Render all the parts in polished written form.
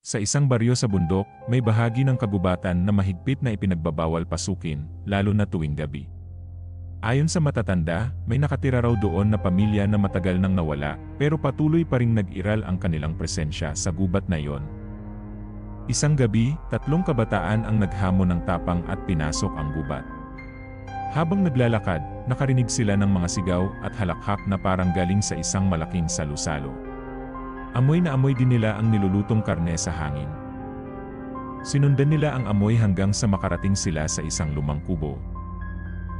Sa isang baryo sa bundok, may bahagi ng kagubatan na mahigpit na ipinagbabawal pasukin, lalo na tuwing gabi. Ayon sa matatanda, may nakatira raw doon na pamilya na matagal nang nawala, pero patuloy pa ring nag-iral ang kanilang presensya sa gubat na iyon. Isang gabi, 3 kabataan ang naghamon ng tapang at pinasok ang gubat. Habang naglalakad, nakarinig sila ng mga sigaw at halakhak na parang galing sa isang malaking salu-salo. Amoy na amoy din nila ang nilulutong karne sa hangin. Sinundan nila ang amoy hanggang sa makarating sila sa isang lumang kubo.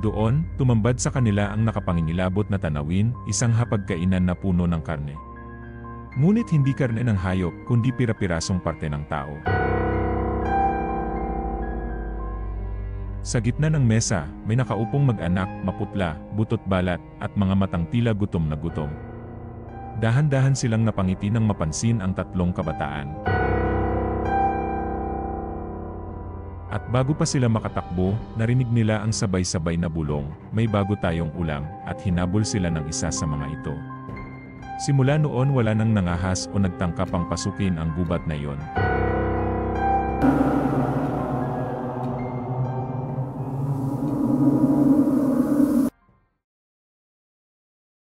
Doon, tumambad sa kanila ang nakapangingilabot na tanawin, isang hapagkainan na puno ng karne. Ngunit hindi karne ng hayop, kundi pira-pirasong parte ng tao. Sa gitna ng mesa, may nakaupong mag-anak, maputla, butot balat, at mga matang tila gutom na gutom. Dahan-dahan silang napangiti nang mapansin ang 3 kabataan. At bago pa sila makatakbo, narinig nila ang sabay-sabay na bulong, "May bago tayong ulam," at hinabol sila ng isa sa mga ito. Simula noon wala nang nangahas o nagtangkap ang pasukin ang gubat na iyon.